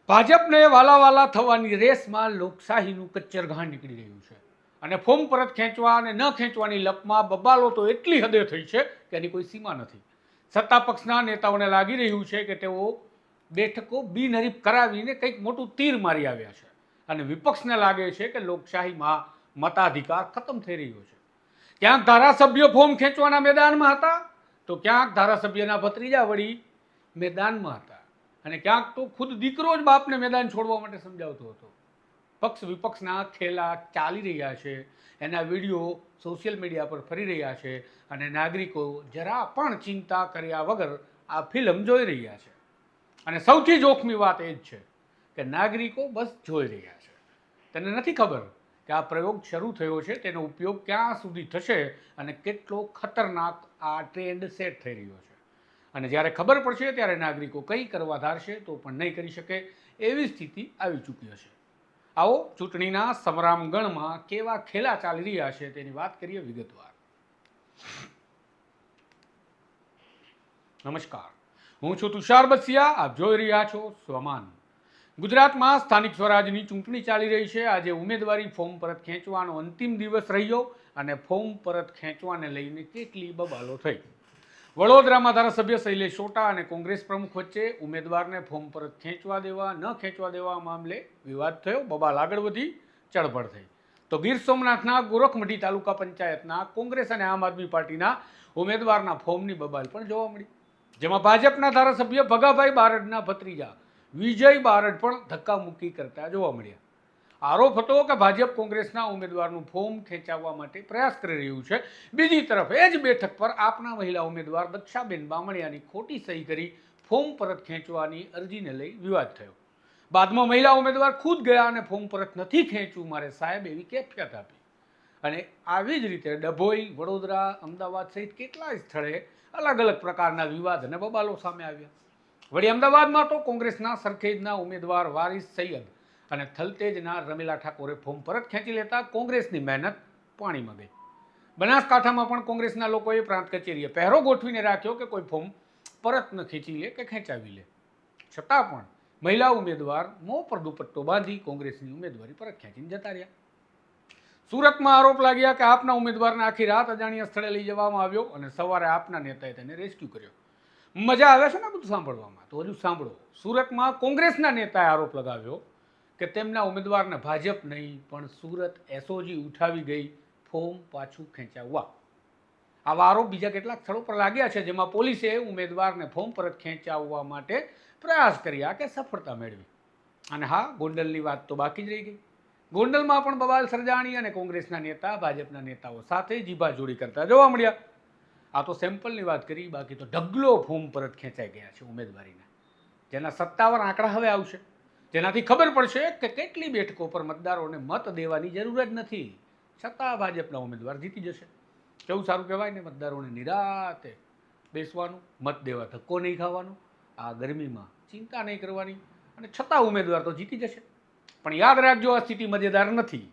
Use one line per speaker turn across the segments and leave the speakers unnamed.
ભાજપને વાલાવાલા થવાની રેસમાં લોકશાહીનું કચ્ચરઘાણ નીકળી રહ્યું છે અને ફોર્મ પરત ખેંચવા અને ન ખેંચવાની લપમાં બબાલો તો એટલી હદે થઈ છે કે એની કોઈ સીમા નથી. સત્તા પક્ષના નેતાઓને લાગી રહ્યું છે કે તેઓ બેઠકો બિનહરીફ કરાવીને કંઈક મોટું તીર મારી આવ્યા છે અને વિપક્ષને લાગે છે કે લોકશાહીમાં મતાધિકાર ખતમ થઈ રહ્યો છે. ક્યાંક ધારાસભ્યો ફોર્મ ખેંચવાના મેદાનમાં હતા તો ક્યાંક ધારાસભ્યના ભત્રીજા વળી મેદાનમાં હતા અને ક્યાંક તો ખુદ દીકરો જ બાપને મેદાન છોડવા માટે સમજાવતો હતો. પક્ષ વિપક્ષના ખેલા ચાલી રહ્યા છે, એના વિડીયો સોશિયલ મીડિયા પર ફરી રહ્યા છે અને નાગરિકો જરા પણ ચિંતા કર્યા વગર આ ફિલ્મ જોઈ રહ્યા છે. અને સૌથી જોખમી વાત એ જ છે કે નાગરિકો બસ જોઈ રહ્યા છે. તેને નથી ખબર કે આ પ્રયોગ શરૂ થયો છે, તેનો ઉપયોગ ક્યાં સુધી થશે અને કેટલો ખતરનાક આ ટ્રેન્ડ સેટ થઈ રહ્યો છે. અને જ્યારે ખબર પડશે ત્યારે નાગરિકો કંઈ કરવા ધારશે તો પણ નહીં કરી શકે એવી સ્થિતિ આવી ચૂકી હશે. આવો ચૂંટણીના સમરામગણમાં કેવા ખેલા ચાલી રહ્યા છે તેની વાત કરીએ વિગતવાર. નમસ્કાર, હું છું તુષાર બસિયા, આપ જોઈ રહ્યા છો સ્વમાન. ગુજરાતમાં સ્થાનિક સ્વરાજની ચૂંટણી ચાલી રહી છે. આજે ઉમેદવારી ફોર્મ પરત ખેંચવાનો અંતિમ દિવસ રહ્યો અને ફોર્મ પરત ખેંચવાને લઈને કેટલી બબાલો થઈ. વડોદરામાં ધારાસભ્ય શૈલેષ સોટા અને કોંગ્રેસ પ્રમુખ વચ્ચે ઉમેદવારને ફોર્મ પરત ખેંચવા દેવા ન ખેંચવા દેવા મામલે વિવાદ થયો. બબાલ આગળ વધી ચળબળ થઈ. તો ગીર સોમનાથના ગોરખમઢી તાલુકા પંચાયતના કોંગ્રેસ અને આમ આદમી પાર્ટીના ઉમેદવારના ફોર્મની બબાલ પણ જોવા મળી, જેમાં ભાજપના ધારાસભ્ય ભગાભાઈ બારડના ભત્રીજા વિજય બારડ પણ ધક્કામુક્કી કરતા જોવા મળ્યા. આરોપ હતો કે ભાજપ કોંગ્રેસના ઉમેદવારનું ફોર્મ ખેંચાવવા માટે પ્રયાસ કરી રહ્યું છે. બીજી તરફ એ જ બેઠક પર આપના મહિલા ઉમેદવાર દક્ષાબેન બામણિયાની ખોટી સહી કરી ફોર્મ પરત ખેંચવાની અરજીને લઈ વિવાદ થયો. બાદમાં મહિલા ઉમેદવાર ખુદ ગયા અને ફોર્મ પરત નથી ખેંચવું મારે સાહેબ એવી કેફિયત આપી. અને આવી જ રીતે ડભોઈ, વડોદરા, અમદાવાદ સહિત કેટલાય સ્થળે અલગ અલગ પ્રકારના વિવાદ અને બબાલો સામે આવ્યા. વળી અમદાવાદમાં તો કોંગ્રેસના સરખેજના ઉમેદવાર વારિસ સૈયદ અને થલતેજના રમીલા ઠાકોરે ફોર્મ પરત ખેંચી લેતા કોંગ્રેસની મહેનત પાણીમાં ગઈ. બનાસકાંઠામાં પણ કોંગ્રેસના લોકોએ પ્રાંત કચેરીએ પહેરો ગોઠવીને રાખ્યો કે કોઈ ફોર્મ પરત ન ખેંચી લે કે ખેંચાવી લે. છતાં પણ મહિલા ઉમેદવાર મોં પર દુપટ્ટો બાંધી કોંગ્રેસની ઉમેદવારી પરત ખેંચીને જતા રહ્યા. સુરતમાં આરોપ લાગ્યા કે આપના ઉમેદવારને આખી રાત અજાણ્યા સ્થળે લઈ જવામાં આવ્યો અને સવારે આપના નેતાએ તેને રેસ્ક્યુ કર્યો. મજા આવે છે ને બધું સાંભળવામાં? તો હજુ સાંભળો. સુરતમાં કોંગ્રેસના નેતાએ આરોપ લગાવ્યો કે તેમના ઉમેદવારને ભાજપ નહીં પણ સુરત એસઓજી ઉઠાવી ગઈ ફોર્મ પાછું ખેંચાવવા. આવા આરોપ બીજા કેટલાક સ્થળો પર લાગ્યા છે, જેમાં પોલીસે ઉમેદવારને ફોર્મ પરત ખેંચાવવા માટે પ્રયાસ કર્યા કે સફળતા મેળવી. અને હા, ગોંડલની વાત તો બાકી જ રહી ગઈ. ગોંડલમાં પણ બબાલ સર્જાણી અને કોંગ્રેસના નેતા ભાજપના નેતાઓ સાથે જીભાજોડી કરતા જોવા મળ્યા. આ તો સેમ્પલની વાત કરી, બાકી તો ઢગલો ફોર્મ પરત ખેંચાઈ ગયા છે ઉમેદવારીના, જેના સત્તાવાર આંકડા હવે આવશે, જેનાથી ખબર પડશે કે કેટલી બેઠકો પર મતદારોને મત દેવાની જરૂર જ નથી, છતાં ભાજપના ઉમેદવાર જીતી જશે. કેવું સારું કહેવાય ને, મતદારોને નિરાતે બેસવાનું, મત દેવા ધક્કો નહીં ખાવાનો, આ ગરમીમાં ચિંતા નહીં કરવાની, અને છતાં ઉમેદવાર તો જીતી જશે. પણ યાદ રાખજો, આ સ્થિતિ મજેદાર નથી.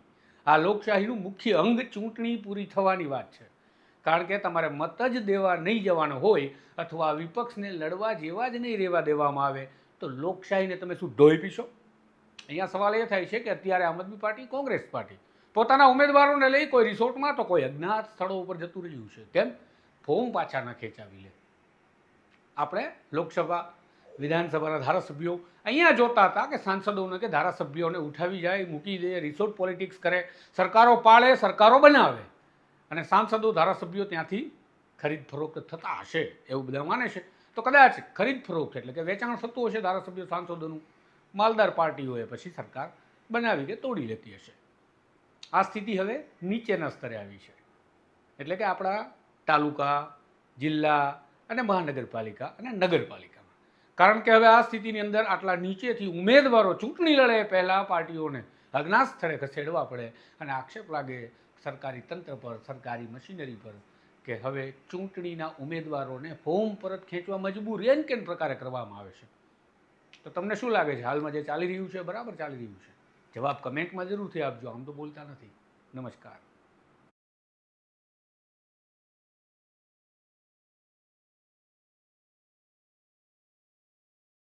આ લોકશાહીનું મુખ્ય અંગ ચૂંટણી પૂરી થવાની વાત છે. કારણ કે તમારે મત જ દેવા નહીં જવાનો હોય અથવા વિપક્ષને લડવા જેવા જ નહીં રહેવા દેવામાં આવે તો લોકશાહીને તમે શું ઢોઈ પીશો? અહીંયા સવાલ એ થાય છે કે અત્યારે આમ આદમી પાર્ટી, કોંગ્રેસ પાર્ટી પોતાના ઉમેદવારોને લઈ કોઈ રિસોર્ટમાં તો કોઈ અજ્ઞાત સ્થળો ઉપર જતું રહ્યું છે. કેમ? ફોર્મ પાછા ન ખેંચાવી લે. આપણે લોકસભા, વિધાનસભાના ધારાસભ્યો અહીંયા જોતા હતા કે સાંસદોને કે ધારાસભ્યોને ઉઠાવી જાય, મૂકી દે, રિસોર્ટ પોલિટિક્સ કરે, સરકારો પાળે, સરકારો બનાવે અને સાંસદો, ધારાસભ્યો ત્યાંથી ખરીદ ફરોખ્ત થતા હશે એવું બધા માને છે. તો કદાચ ખરીદ ફરોખ્ત એટલે કે વેચાણ થતું હશે ધારાસભ્યો સાંસદોનું, માલદાર પાર્ટીઓએ પછી સરકાર બનાવી કે તોડી લેતી હશે. આ સ્થિતિ હવે નીચેના સ્તરે આવી છે, એટલે કે આપણા તાલુકા, જિલ્લા અને મહાનગરપાલિકા અને નગરપાલિકામાં. કારણ કે હવે આ સ્થિતિની અંદર આટલા નીચેથી ઉમેદવારો ચૂંટણી લડે પહેલાં પાર્ટીઓને અજ્ઞાત સ્થળે ખસેડવા પડે અને આક્ષેપ લાગે સરકારી તંત્ર પર, સરકારી મશીનરી પર કે હવે ચૂંટણીના ઉમેદવારોને ફોર્મ પરત ખેંચવા મજબૂર એન કેન પ્રકારે કરવામાં આવે છે. તો તમને શું લાગે છે, હાલમાં જે ચાલી રહ્યું છે બરાબર ચાલી રહ્યું છે? જવાબ કમેન્ટમાં જરૂરથી આપજો, આમ તો બોલતા નથી. નમસ્કાર.